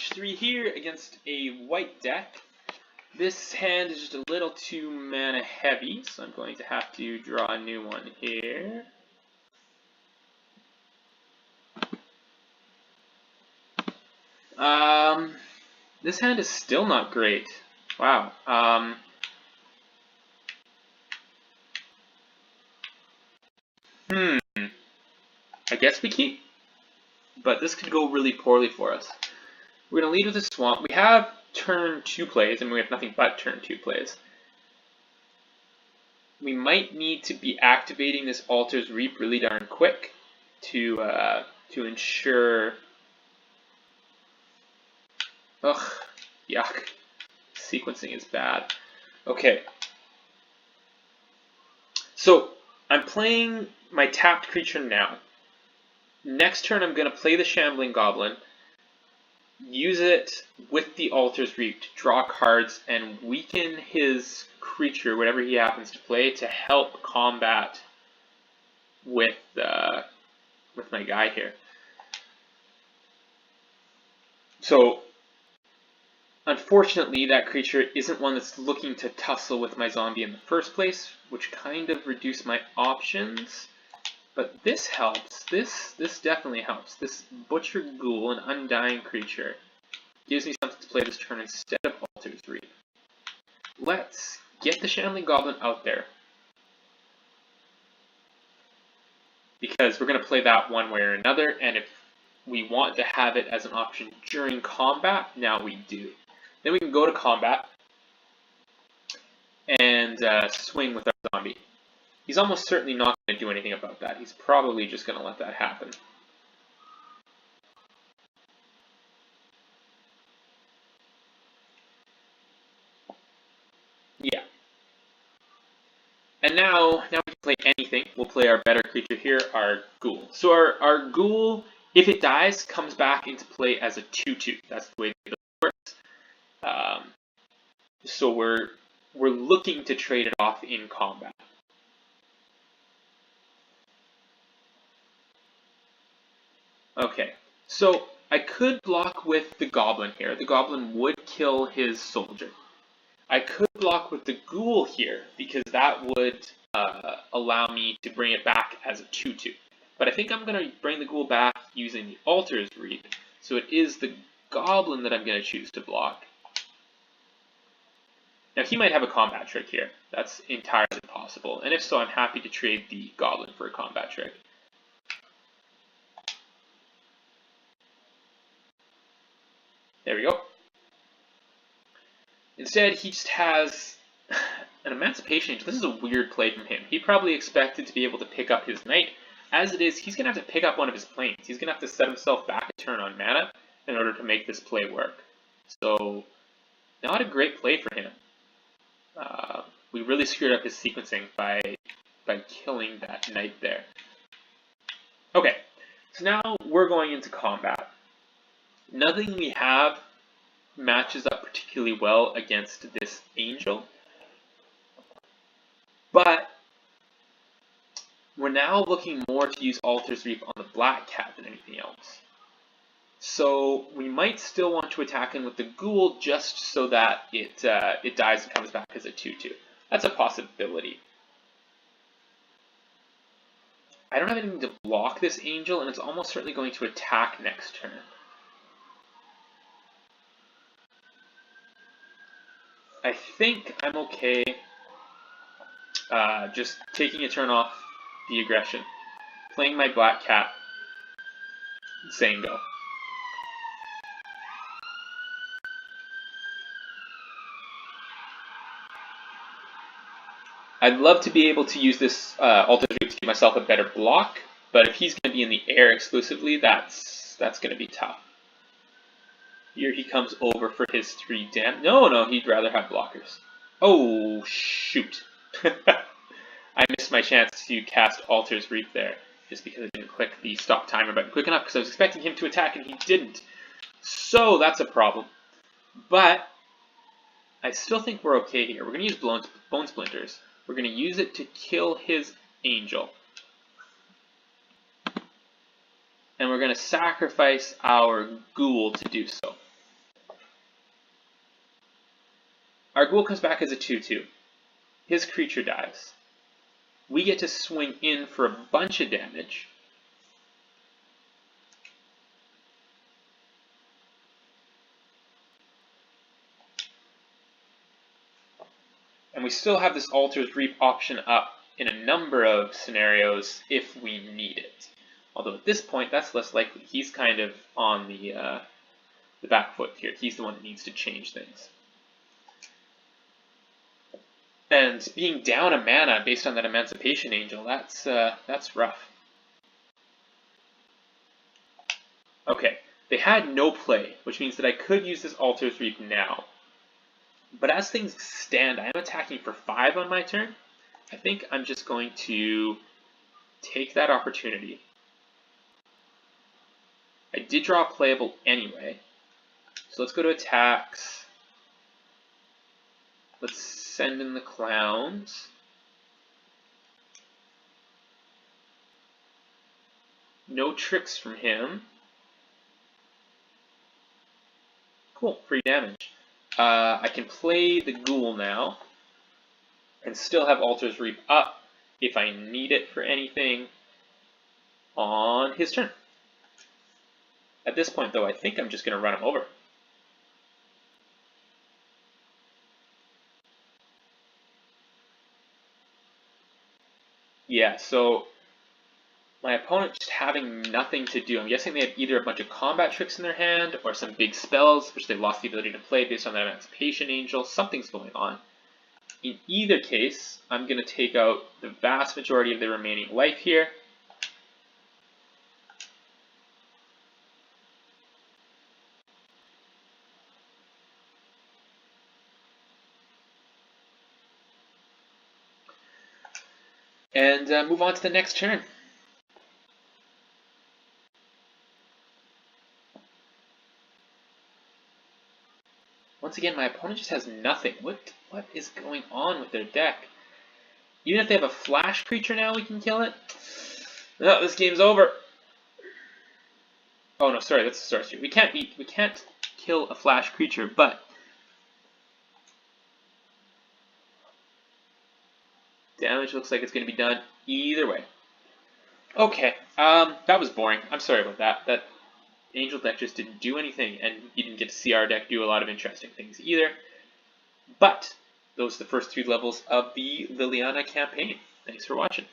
match 3 here against a white deck. This hand is just a little too mana heavy, so I'm going to have to draw a new one here. This hand is still not great. Wow. I guess we keep, but this could go really poorly for us. We're going to lead with a swamp. We have turn 2 plays, and we have nothing but turn 2 plays. We might need to be activating this Altar's Reap really darn quick to ensure. Ugh, yuck. Sequencing is bad. Okay. So I'm playing my tapped creature now. Next turn I'm going to play the Shambling Goblin, use it with the Altar's Reap to draw cards and weaken his creature, whatever he happens to play, to help combat with my guy here. So unfortunately that creature isn't one that's looking to tussle with my zombie in the first place, which kind of reduced my options. But this helps. This definitely helps. This Butcher Ghoul, an undying creature, gives me something to play this turn instead of Altar's Reap. Let's get the Shambling Goblin out there, because we're going to play that one way or another, and if we want to have it as an option during combat, now we do. Then we can go to combat and swing with our zombie. He's almost certainly not going to do anything about that. He's probably just going to let that happen. Yeah. And now we can play anything. We'll play our better creature here, our Ghoul. So our Ghoul, if it dies, comes back into play as a 2/2. That's the way it works. So we're looking to trade it off in combat. Okay, so I could block with the Goblin here. The Goblin would kill his soldier. I could block with the Ghoul here, because that would allow me to bring it back as a 2/2. But I think I'm going to bring the Ghoul back using the Altar's Reap, so it is the Goblin that I'm going to choose to block. Now he might have a combat trick here. That's entirely possible, and if so, I'm happy to trade the Goblin for a combat trick. There we go. Instead, he just has an Emancipation Angel. This is a weird play from him. He probably expected to be able to pick up his knight. As it is, he's going to have to pick up one of his planes. He's going to have to set himself back a turn on mana in order to make this play work. So, not a great play for him. We really screwed up his sequencing by killing that knight there. Okay, so now we're going into combat. Nothing we have matches up particularly well against this angel, but we're now looking more to use Altar's Reap on the black cat than anything else. So we might still want to attack him with the Ghoul just so that it dies and comes back as a 2/2. That's a possibility. I don't have anything to block this angel, and it's almost certainly going to attack next turn. I think I'm okay just taking a turn off the aggression, playing my black cat, and saying go. I'd love to be able to use this Altar's Reap to give myself a better block, but if he's going to be in the air exclusively, that's going to be tough. Here he comes over for his 3 damage. No, he'd rather have blockers. Oh, shoot. I missed my chance to cast Altar's Reap there, just because I didn't click the stop timer button quick enough, because I was expecting him to attack and he didn't. So that's a problem. But I still think we're okay here. We're going to use Bone Splinters. We're going to use it to kill his angel. And we're going to sacrifice our Ghoul to do so. Our ghoul comes back as a 2/2. His creature dies. We get to swing in for a bunch of damage. And we still have this Altar's Reap option up in a number of scenarios if we need it. Although at this point, that's less likely. He's kind of on the back foot here. He's the one that needs to change things. And being down a mana based on that Emancipation Angel, that's rough. Okay, they had no play, which means that I could use this Altar's Reap now. But as things stand, I am attacking for 5 on my turn. I think I'm just going to take that opportunity. I did draw a playable anyway. So let's go to attacks. Let's send in the clowns. No tricks from him. Cool, free damage. I can play the ghoul now and still have Altar's Reap up if I need it for anything on his turn. At this point, though, I think I'm just going to run him over. Yeah, so my opponent just having nothing to do. I'm guessing they have either a bunch of combat tricks in their hand or some big spells, which they lost the ability to play based on that Emancipation Angel. Something's going on. In either case, I'm going to take out the vast majority of the remaining life here. And move on to the next turn. Once again, my opponent just has nothing. What is going on with their deck? Even if they have a flash creature now, we can kill it? No, this game's over. Oh no, sorry, that's a sorcery. We can't kill a flash creature, but damage looks like it's going to be done either way. Okay, that was boring. I'm sorry about that. That Angel deck just didn't do anything, and you didn't get to see our deck do a lot of interesting things either. But those are the first 3 levels of the Liliana campaign. Thanks for watching.